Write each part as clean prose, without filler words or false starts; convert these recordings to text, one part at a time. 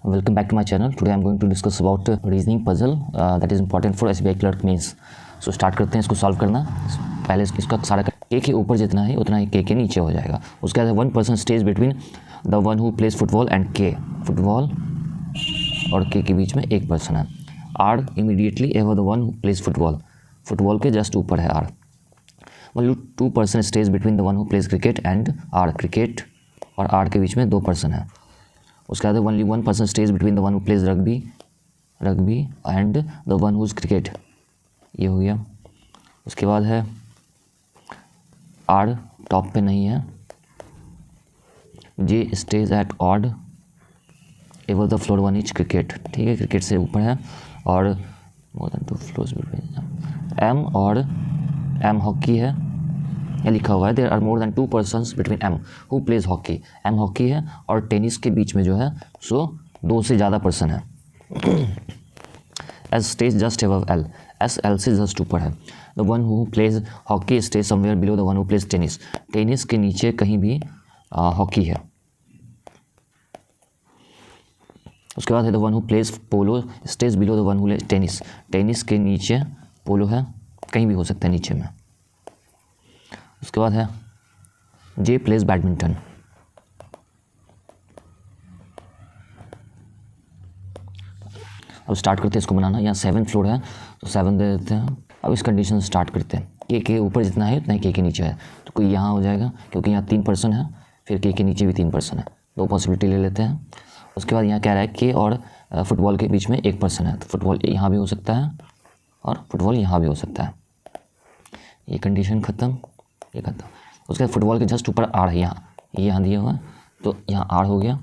Welcome back to my channel. Today I'm going to discuss about reasoning puzzle that is important for SBI clerk means. So start करते हैं इसको solve करना. पहले इसका सारा के ऊपर जितना है उतना ही के नीचे हो जाएगा. उसके बाद 1 person stays between the one who plays football and K. Football और के बीच में एक पर्सन है. R immediately above the one who plays football. Football के जस्ट ऊपर है R. 2 person stays between the one who plays cricket and R. Cricket और R के बीच में 2 पर्सन है. उसके बाद only 1 person stays between the one who plays rugby and the one who's cricket. ये हो गया. उसके बाद है R टॉप पे नहीं है. J stays at odd above the floor one each cricket. ठीक है, क्रिकेट से ऊपर है. और more than 2 floors between M और M हॉकी है. ये लिखा हुआ है there are more than 2 persons between M who plays hockey. M hockey है और टेनिस के बीच में जो है सो 2 से ज़्यादा पर्सन है. S stays just above L. S L से जस्ट ऊपर है. The one who plays hockey stays somewhere below the one who plays tennis. Tennis के नीचे कहीं भी हॉकी है. उसके बाद है the one who plays polo stays below the one who plays tennis. Tennis के नीचे पोलो है, कहीं भी हो सकता है नीचे में. उसके बाद है J प्लेज बैडमिंटन. अब स्टार्ट करते हैं इसको बनाना. यहाँ 7 फ्लोर है तो 7 दे देते हैं. अब इस कंडीशन से स्टार्ट करते हैं. के ऊपर जितना है उतना ही के नीचे है तो कोई यहाँ हो जाएगा क्योंकि यहाँ 3 पर्सन है. फिर के नीचे भी 3 पर्सन है. 2 पॉसिबिलिटी ले लेते हैं. उसके बाद यहाँ कह रहा है के और फुटबॉल के बीच में 1 पर्सन है तो फुटबॉल यहाँ भी हो सकता है और फुटबॉल यहाँ भी हो सकता है. ये कंडीशन ख़त्म, ये खत्म. उसके बाद फुटबॉल के जस्ट ऊपर आर है. यहाँ दिया हुआ है तो यहाँ आर हो गया,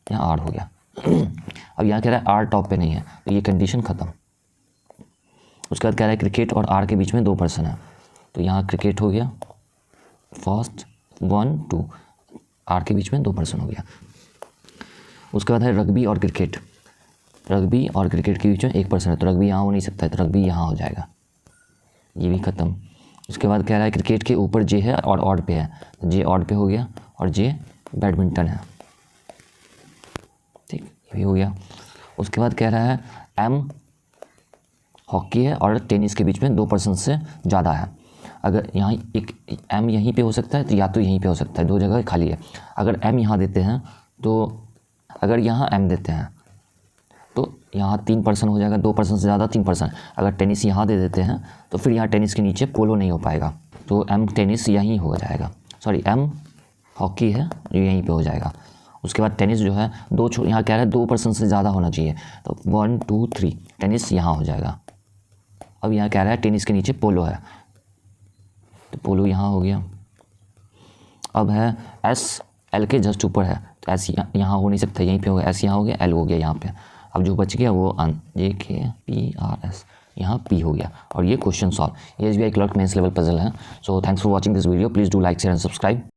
यहाँ आर हो गया. अब यहाँ कह रहा है आर टॉप पे नहीं है तो ये कंडीशन ख़त्म. उसके बाद कह रहा है क्रिकेट और आर के बीच में 2 पर्सन है तो यहाँ क्रिकेट हो गया फर्स्ट 1 2. आर के बीच में 2 पर्सन हो गया. उसके बाद है रग्बी और क्रिकेट. रग्बी और क्रिकेट के बीच में 1 पर्सन है तो रग्बी यहाँ हो नहीं सकता है तो रग्बी यहाँ हो जाएगा. ये भी ख़त्म. उसके बाद कह रहा है क्रिकेट के ऊपर जे है और ऑड पे है तो जे ऑड पे हो गया और जे बैडमिंटन है. ठीक, ये भी हो गया. उसके बाद कह रहा है एम हॉकी है और टेनिस के बीच में 2 पर्सन से ज़्यादा है. अगर यहाँ एक एम यहीं पे हो सकता है तो या तो यहीं पे हो सकता है, 2 जगह खाली है. अगर एम यहाँ देते हैं तो अगर यहाँ एम देते हैं तो यहाँ 3 पर्सन हो जाएगा. 2 पर्सन से ज़्यादा 3 पर्सन. अगर टेनिस यहाँ दे देते हैं तो फिर यहाँ टेनिस के नीचे पोलो नहीं हो पाएगा तो एम टेनिस यहीं हो जाएगा. सॉरी, एम हॉकी है जो यहीं पे हो जाएगा. उसके बाद टेनिस जो है यहाँ कह रहा है 2 पर्सन से ज़्यादा होना चाहिए तो 1 2 3 टेनिस यहाँ हो जाएगा. अब यहाँ कह रहा है टेनिस के नीचे पोलो है तो पोलो यहाँ हो गया. अब है एस एल के जस्ट ऊपर है तो एस यहाँ हो नहीं सकता, यहीं पे हो गया. एस यहाँ हो गया, एल हो गया यहाँ पे. अब जो बच गया वो J K P R S यहाँ पी हो गया. और ये क्वेश्चन सॉल्व. ये SBI clerk mains level puzzle है. So thanks for watching this video. Please do like share and subscribe.